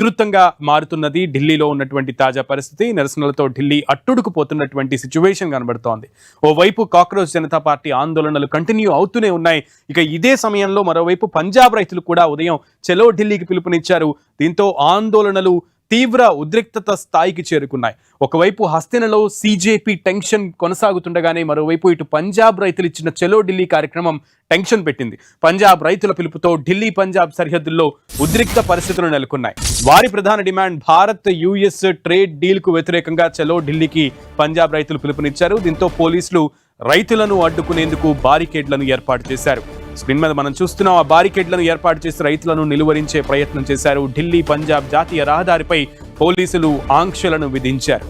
ఉధృతంగా మారుతున్నది ఢిల్లీలో ఉన్నటువంటి తాజా పరిస్థితి. నిరసనలతో ఢిల్లీ అట్టుడుకుపోతున్నటువంటి సిచ్యువేషన్ కనబడుతోంది. ఓవైపు కాక్రోచ్ జనతా పార్టీ ఆందోళనలు కంటిన్యూ అవుతూనే ఉన్నాయి. ఇక ఇదే సమయంలో మరోవైపు పంజాబ్ రైతులు కూడా ఉదయం చలో ఢిల్లీకి పిలుపునిచ్చారు. దీంతో ఆందోళనలు తీవ్ర ఉద్రిక్తత స్థాయికి చేరుకున్నాయి. ఒకవైపు హస్తినలో సీజేపీ టెన్షన్ కొనసాగుతుండగానే మరోవైపు ఇటు పంజాబ్ రైతులు ఇచ్చిన చలో ఢిల్లీ కార్యక్రమం టెన్షన్ పెట్టింది. పంజాబ్ రైతుల పిలుపుతో ఢిల్లీ పంజాబ్ సరిహద్దుల్లో ఉద్రిక్త పరిస్థితులు నెలకొన్నాయి. వారి ప్రధాన demand Bharat US trade deal కు వ్యతిరేకంగా చలో ఢిల్లీకి పంజాబ్ రైతులు పిలుపునిచ్చారు. దీంతో పోలీసులు రైతులను అడ్డుకునేందుకు బారికేడ్లను ఏర్పాటు చేశారు. స్క్రీన్ మీద మనం చూస్తున్నాం. ఆ బారికేడ్లను ఏర్పాటు చేసి రైతులను నిలువరించే ప్రయత్నం చేశారు. ఢిల్లీ పంజాబ్ జాతీయ రహదారిపై పోలీసులు ఆంక్షలను విధించారు.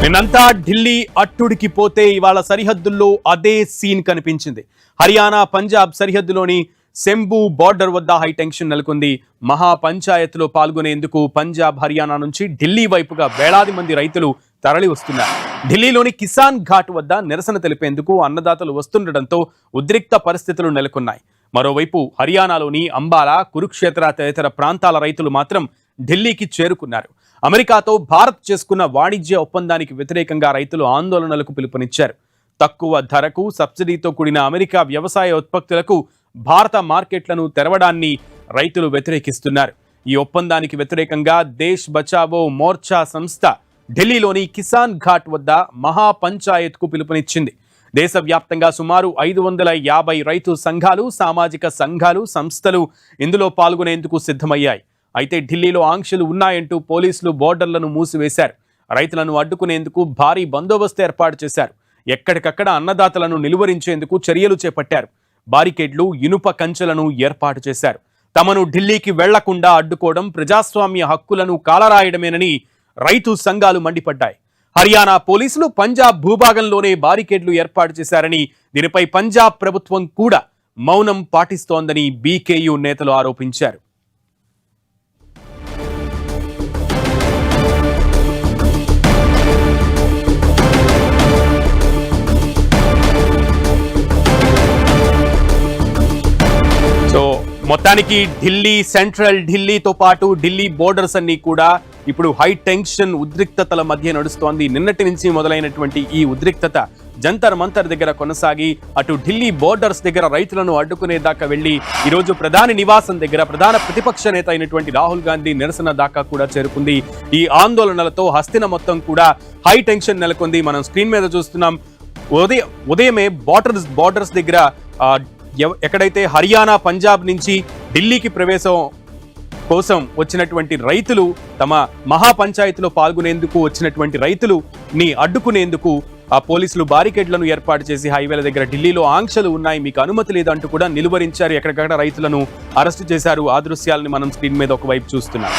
నిన్నంతా ఢిల్లీ అట్టుడికి పోతే ఇవాళ సరిహద్దుల్లో అదే సీన్ కనిపించింది. హర్యానా పంజాబ్ సరిహద్దులోని సెంబు బార్డర్ వద్ద హై టెన్షన్ నెలకొంది. మహా పంచాయత్లో పాల్గొనేందుకు పంజాబ్ హర్యానా నుంచి ఢిల్లీ వైపుగా వేలాది మంది రైతులు తరలి వస్తున్నారు. ఢిల్లీలోని కిసాన్ ఘాట్ వద్ద నిరసన తెలిపేందుకు అన్నదాతలు వస్తుండటంతో ఉద్రిక్త పరిస్థితులు నెలకొన్నాయి. మరోవైపు హర్యానాలోని అంబాలా, కురుక్షేత్ర తదితర ప్రాంతాల రైతులు మాత్రం ఢిల్లీకి చేరుకున్నారు. అమెరికాతో భారత్ చేసుకున్న వాణిజ్య ఒప్పందానికి వ్యతిరేకంగా రైతులు ఆందోళనలకు పిలుపునిచ్చారు. తక్కువ ధరకు సబ్సిడీతో కూడిన అమెరికా వ్యవసాయ ఉత్పత్తులకు భారత మార్కెట్లను తెరవడాన్ని రైతులు వ్యతిరేకిస్తున్నారు. ఈ ఒప్పందానికి వ్యతిరేకంగా దేశ్ బచావో మోర్చా సంస్థ ఢిల్లీలోని కిసాన్ ఘాట్ వద్ద మహా పంచాయత్కు పిలుపునిచ్చింది. దేశవ్యాప్తంగా సుమారు 550 రైతు సంఘాలు, సామాజిక సంఘాలు, సంస్థలు ఇందులో పాల్గొనేందుకు సిద్ధమయ్యాయి. అయితే ఢిల్లీలో ఆంక్షలు ఉన్నాయంటూ పోలీసులు బోర్డర్లను మూసివేశారు. రైతులను అడ్డుకునేందుకు భారీ బందోబస్తు ఏర్పాటు చేశారు. ఎక్కడికక్కడ అన్నదాతలను నిలువరించేందుకు చర్యలు చేపట్టారు. బారికేడ్లు, ఇనుప కంచెలను ఏర్పాటు చేశారు. తమను ఢిల్లీకి వెళ్లకుండా అడ్డుకోవడం ప్రజాస్వామ్య హక్కులను కాలరాయడమేనని రైతు సంఘాలు మండిపడ్డాయి. హర్యానా పోలీసులు పంజాబ్ భూభాగంలోనే బారికేడ్లు ఏర్పాటు చేశారని, దీనిపై పంజాబ్ ప్రభుత్వం కూడా మౌనం పాటిస్తోందని బీకేయూ నేతలు ఆరోపించారు. మొత్తానికి ఢిల్లీ సెంట్రల్, ఢిల్లీతో పాటు ఢిల్లీ బోర్డర్స్ అన్ని కూడా ఇప్పుడు హై టెన్షన్ ఉద్రిక్తతల మధ్య నడుస్తోంది. నిన్నటి నుంచి మొదలైనటువంటి ఈ ఉద్రిక్తత జంతర్ మంతర్ దగ్గర కొనసాగి అటు ఢిల్లీ బోర్డర్స్ దగ్గర రైతులను అడ్డుకునే దాకా వెళ్లి ఈరోజు ప్రధాని నివాసం దగ్గర ప్రధాన ప్రతిపక్ష నేత అయినటువంటి రాహుల్ గాంధీ నిరసన దాకా కూడా చేరుకుంది. ఈ ఆందోళనలతో హస్తిన మొత్తం కూడా హై టెన్షన్ నెలకొంది. మనం స్క్రీన్ మీద చూస్తున్నాం. ఉదయమే బోర్డర్స్ దగ్గర ఎక్కడైతే హర్యానా, పంజాబ్ నుంచి ఢిల్లీకి ప్రవేశం కోసం వచ్చినటువంటి రైతులు తమ మహాపంచాయతీలో పాల్గొనేందుకు వచ్చినటువంటి రైతులుని అడ్డుకునేందుకు ఆ పోలీసులు బారికేడ్లను ఏర్పాటు చేసి హైవేల దగ్గర ఢిల్లీలో ఆంక్షలు ఉన్నాయి, మీకు అనుమతి లేదంటూ కూడా నిలువరించారు. ఎక్కడికక్కడ రైతులను అరెస్టు చేశారు. ఆ దృశ్యాలను మనం స్క్రీన్ మీద ఒకవైపు చూస్తున్నాం.